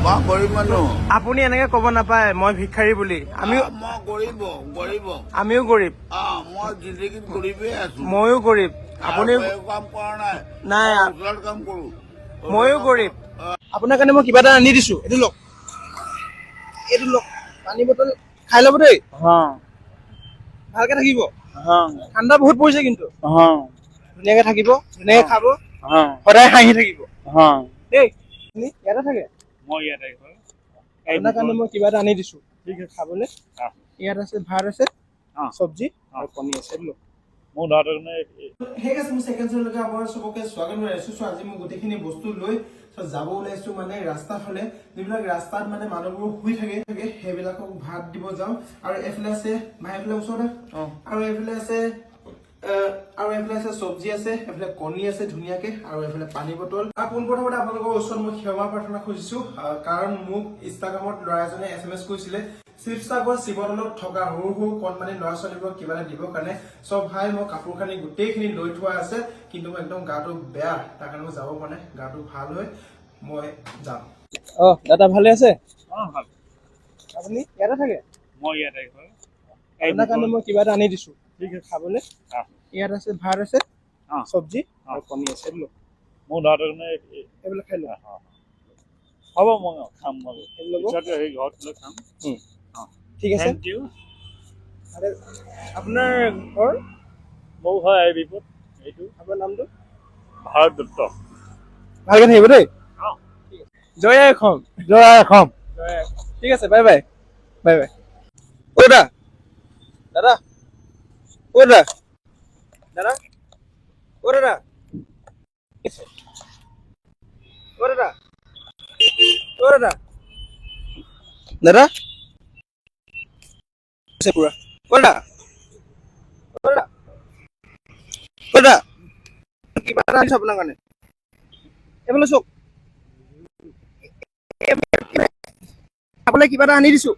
মই গৰিব মানুহ আপুনি এনেকে ক'ব নাপায় মই ভিক্ষাৰী বুলি আমিও মই গৰিব আমিও গৰীব মই জিন্দগীত গৰিবেই আছো ময়ো গৰীব আপুনি কাম কৰা নাই নাই ওচৰত কাম কৰো ময়ো গৰীব আপোনাৰ কাৰণে মই কিবা এটা আনি দিছো এইটো লওক পানী বটল খাই ল'ব দেই ভালকে থাকিব ঠাণ্ডা বহুত পৰিছে কিন্তু ধুনীয়াকে থাকিব ধুনীয়াকে খাব সদায় হাঁহি থাকিব দেই আপুনি ইয়াতে থাকে মই ইয়াতে আপোনাৰ কাৰণে মই কিবা এটা আনি দিছো খাবলৈ ইয়াত আছে ভাত আছে চব্জি আৰু কণী আছে লওক মোৰ দাদাৰ কাৰণে ঠিক আছে মোৰ ছেকেণ্ড শ্ব'লৈকে আপোনাৰ চবকে স্বাগতম জনাইছো চ' আজি মই গোটেইখিনি বস্তু লৈ যাব ওলাইছো মানে ৰাস্তা ফালে যিবিলাক ৰাস্তাত মানে মানুহবোৰ শুই থাকে সেইবিলাকক ভাত দিব যাওঁ আৰু এইফালে আছে ভাইফালে ওচৰতে আৰু এইফালে আছে চব্জি আছে এইফালে কণী আছে ধুনীয়াকে আৰু এইফালে পানী বটল পোনপ্ৰথমতে আপোনালোকৰ ওচৰত মই ক্ষমা প্ৰাৰ্থনা খুজিছো কাৰণ মোক ইনষ্টাগ্ৰামত ল'ৰা এজনে SMS কৰিছিলে শিৱসাগৰ শিৱদৌলত থকা সৰু সৰু কণমানি ল'ৰা ছোৱালীবোৰক কিবা এটা দিবৰ কাৰণে চব ভাই মই কাপোৰ কানি গোটেইখিনি লৈ থোৱা আছে কিন্তু মই একদম গাটো বেয়া তাৰ কাৰণে মই যাব পৰা নাই গাটো ভাল হয় মই যাম দাদা ভালে আছে ভাল আপুনি ইয়াতে থাকে মই ইয়াতে আপোনাৰ কাৰণে মই কিবা এটা আনি দিছো খাবলৈ ইয়াত আছে ভাত আছে চব্জি আৰু কণী আছে লওক মোৰ দাদাৰ কাৰণে এইবিলাক খাই লওক হ'ব মই খাম ল'ব পিছতে সেই ঘৰত লৈ খাম ঠিক আছে থেংক ইউ আপোনাৰ ঘৰ মোৰ হয় এই বিপদ এইটো আপোনাৰ নামটো ভাৰত দত্ত ভালকে থাকিব দেই জয় আই অসম ঠিক আছে বাই বাই অ' দাদা দাদা অ' দাদা দাদা অ' দাদা অ' দাদা অ' দাদা দাদা পুৰা অ' দাদা অ' দাদা অ' দাদা কিবা এটা আনিছো আপোনাৰ কাৰণে এইফালে চাওক আপোনাক কিবা এটা আনি দিছো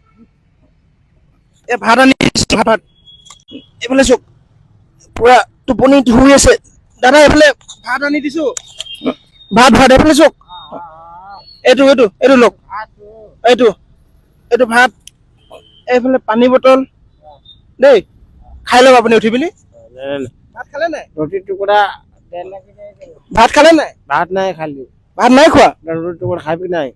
ভাত আনি দিছো ভাত এইফালে চাওক পুৰা টোপনি ধুই আছে দাদা এইফালে ভাত আনি দিছো ভাত এইফালে চাওক এইটো লওক এইটো ভাত এইফালে পানী বটল দেই খাই লওক আপুনি উঠি পিনি ভাত খালে নাই ৰুটি টুকুৰা ভাত খালে নাই ভাত নাই খালি ভাত নাই খোৱা ৰুটি টুকুৰা খাবি নাই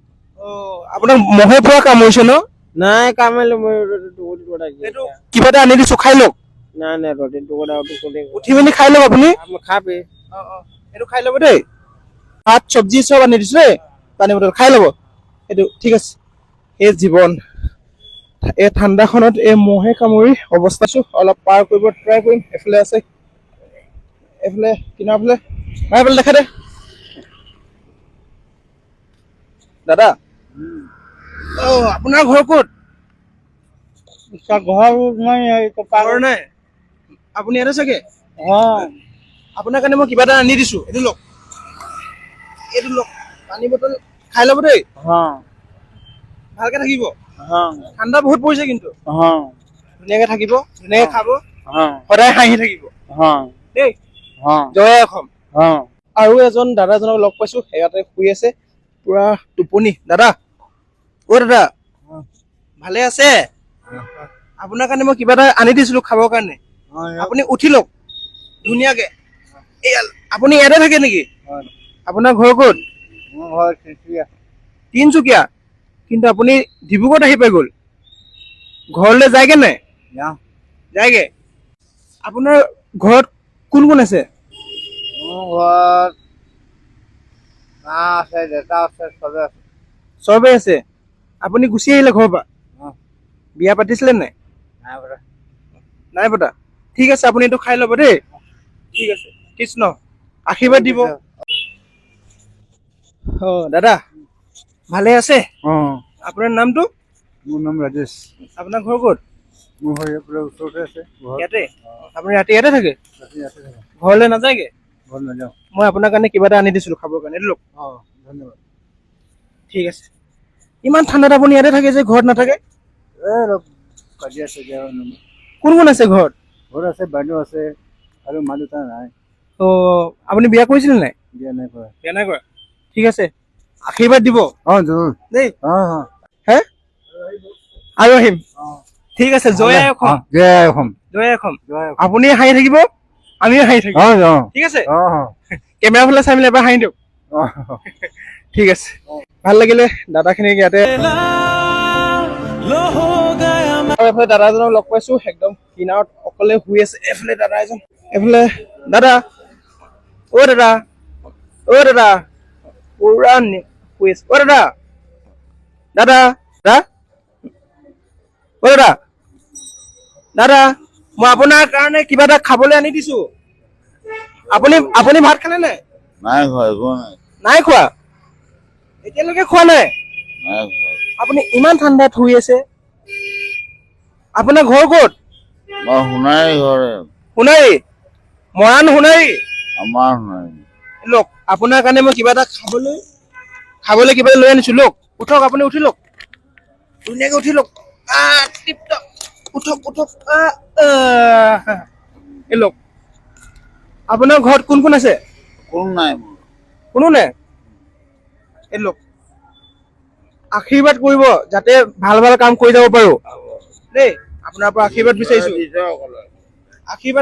আপোনাক মহে পুৰা কামুৰিছে ন নাই কামাইলো মই ৰুটি টুকুৰা এইটো কিবা এটা আনি দিছো খাই লওক নাই ৰুটি টুকুৰা উঠি পিনি খাই লওক আপুনি খাবি এইটো খাই ল'ব দেই ভাত চব্জি চব আনি দিছো দেই পানী বটল খাই ল'ব এইটো ঠিক আছে এই জীৱন এই ঠাণ্ডাখনত এই মহে কামুৰি অৱস্থাছো অলপ পাৰ কৰিব ট্ৰাই কৰিম এইফালে আছে এইফালে কিনাৰ ফালে এইফালে দেখা দে দাদা আপোনাৰ ঘৰ ক'ত ঘৰ নাই আপুনি ইয়াতে চাগে আপোনাৰ কাৰণে মই কিবা এটা আনি দিছো এইটো লওক পানী বটল খাই ল'ব দেই ভালকে থাকিব ঠাণ্ডা বহুত পৰিছে কিন্তু ধুনীয়াকে থাকিব ধুনীয়াকে খাব সদায় হাঁহি থাকিব দেই জয় আই অসম আৰু এজন দাদাজনক লগ পাইছো ইয়াতে শুই আছে পুৰা টোপনি দাদা অ' দাদা ভালে আছে আপোনাৰ কাৰণে মই কিবা এটা আনি দিছিলো খাবৰ কাৰণে আপুনি উঠি লওক ধুনীয়াকে আপুনি ইয়াতে থাকে নেকি আপোনাৰ ঘৰ ক'ত তিনচুকীয়া কিন্তু আপুনি ডিব্ৰুগড়ত আহি পাই গ'ল ঘৰলৈ যায়গে নাই যায়গে আপোনাৰ ঘৰত কোন কোন আছে মোৰ ঘৰত মা আছে দেউতা আছে চবে আছে চবেই আছে আপুনি গুচি আহিলে ঘৰৰ পৰা বিয়া পাতিছিলে নাই নাই পতা ঠিক আছে আপুনি এইটো খাই ল'ব দেই ঠিক আছে কৃষ্ণ আশীৰ্বাদ দিব দাদা ভালে আছে আপোনাৰ নামটো মোৰ নাম ৰাজেশ আপোনাৰ ঘৰ ক'ত মোৰ ঘৰ ওচৰতে আছে ইয়াতে আপুনি ৰাতি ইয়াতে থাকে ঘৰলৈ নাযায়গে ঘৰ নাযাওঁ মই আপোনাৰ কাৰণে কিবা এটা আনি দিছিলো খাবৰ কাৰণে এইটো লওক ধন্যবাদ ঠিক আছে ইমান ঠাণ্ডাত আপুনি ইয়াতে থাকে যে ঘৰত নাথাকে কাজিয়া চাজিয়া কোন কোন আছে ঘৰত ঘৰ আছে বাইদেউ আছে আৰু মা দেউতা নাই আপুনি বিয়া কৰিছিলে নাই বিয়া নাই কৰা বিয়া নাই কৰা ঠিক আছে আশীৰ্বাদ দিব অঁ জৰুৰ দেই অঁ অঁ হে আৰু আহিম ঠিক আছে জয় আই অসম জয় আই অসম জয় আই অসম জয় আপুনি হাঁহি থাকিব আমিও হাঁহি থাকিম অঁ অঁ ঠিক আছে অঁ অঁ কেমেৰা ফালে চাই মেলি এবাৰ হাঁহি দিয়ক অঁ ঠিক আছে ভাল লাগিলে দাদাখিনিক ইয়াতে আৰু এফালে দাদা এজনক লগ পাইছো একদম কিনাৰত অকলে শুই আছে এফালে দাদা এজন এফালে দাদা অ দাদা পুৰা শুই আছে অ দাদা দাদা দাদা অ দাদা দাদা মই আপোনাৰ কাৰণে কিবা এটা খাবলৈ আনি দিছো আপুনি ভাত খালে নাই নাই খোৱা একো নাই নাই খোৱা এতিয়ালৈকে খোৱা নাই নাই খোৱা আপুনি ইমান ঠাণ্ডাত শুই আছে আপোনাৰ ঘৰ ক'ত মই সোণাৰী ঘৰে সোণাৰী মৰাণ সোণাৰী আমাৰ সোণাৰী লওক আপোনাৰ কাৰণে মই কিবা এটা খাবলৈ কিবা লৈ আনিছো লওক উঠক আপুনি উঠি লওক ধুনীয়াকে উঠি লওক টিপটপ উঠক এই লওক আপোনাৰ ঘৰত কোন কোন আছে কোনো নাই মোৰ কোনো নাই এই লওক আশীৰ্বাদ কৰিব যাতে ভাল ভাল কাম কৰি যাব পাৰো দেই আপোনাৰ পৰা আশীৰ্বাদ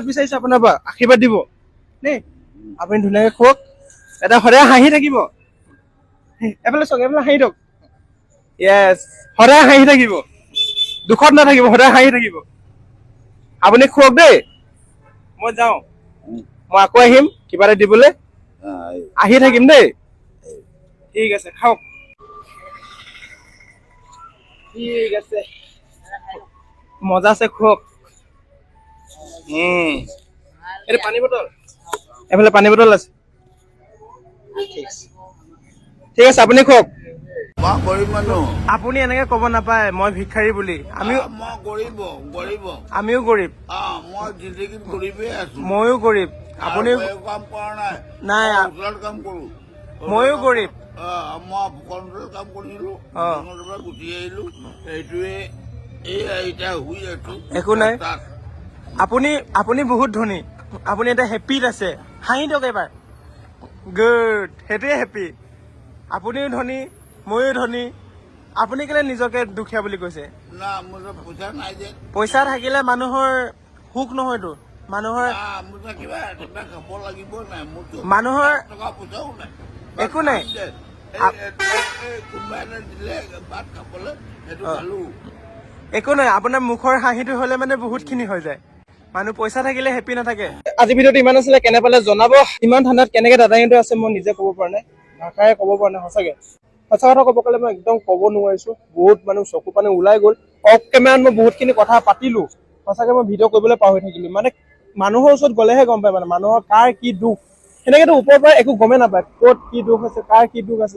বিচাৰিছো আপোনাৰ পৰা আশীৰ্বাদ দিব দেই আপুনি ধুনীয়াকে খুৱক এটা সদায় হাঁহি থাকিব এফালে চাওক এফালে হাঁহি দিয়ক য়েছ সদায় হাঁহি থাকিব দুখত নাথাকিব সদায় হাঁহি থাকিব আপুনি খুৱক দেই মই যাওঁ মই আকৌ আহিম কিবা এটা দিবলৈ আহি থাকিম দেই ঠিক আছে খাওক ঠিক আছে মজা আছে খুৱক এইটো পানী বটল এফালে পানী বটল আছে ঠিক আছে আপুনি খুৱক মই গৰীব মানুহ আপুনি এনেকে ক'ব নাপায় মই ভিক্ষাৰী বুলি মই গৰীব আমিও গৰীব মই জিন্দগীত গৰীবেই আছো ময়ো গৰীব আপুনি কাম কৰা নাই নাই হোটেলত কাম কৰো ময়ো গৰীব মই কণ্ট্ৰল কাম কৰিছিলো পৰা গুচি আহিলো এইটোৱে এতিয়া শুই আছো একো নাই আপুনি বহুত ধনী আপুনি এতিয়া হেপ্পিত আছে হাঁহি দিয়ক এবাৰ গুড সেইটোৱে হেপ্পি আপুনিও ধনী ময়ো ধনী আপুনি কেলে নিজকে দুখীয়া বুলি কৈছে না মোৰ পইচা নাই যে পইচা থাকিলে মানুহৰ সুখ নহয়তো মানুহৰ মোৰ কিবা খাব লাগিব নাই মোৰতো মানুহৰ টকা পইচাও নাই একো নাই কোনোবা এটা দিলে ভাত খাবলৈ সেইটো খালো একো নাই আপোনাৰ মুখৰ হাঁহিটো হলে মানে বহুতখিনি হৈ যায় মানুহ পইচা থাকিলে হেপ্পি নাথাকে আজি ভিডিঅ'টো ইমান আছিলে কেনে পালে জনাব ইমান ঠাণ্ডাত কেনেকে দাদাহঁতে আছে মই নিজে ক'ব পৰা নাই ভাষাৰে ক'ব পৰা নাই সঁচাকে সঁচা কথা ক'ব গ'লে মই একদম ক'ব নোৱাৰিছো বহুত মানুহ চকু পানী ওলাই গ'ল অফ কেমেৰাত মই বহুতখিনি কথা পাতিলো সঁচাকে মই ভিডিঅ' কৰিবলৈ পাহৰি থাকিলো মানে মানুহৰ ওচৰত গ'লেহে গম পায় মানে মানুহৰ কাৰ কি দুখ সেনেকেতো ওপৰৰ পৰা একো গমেই নাপায় ক'ত কি দুখ আছে কাৰ কি দুখ আছে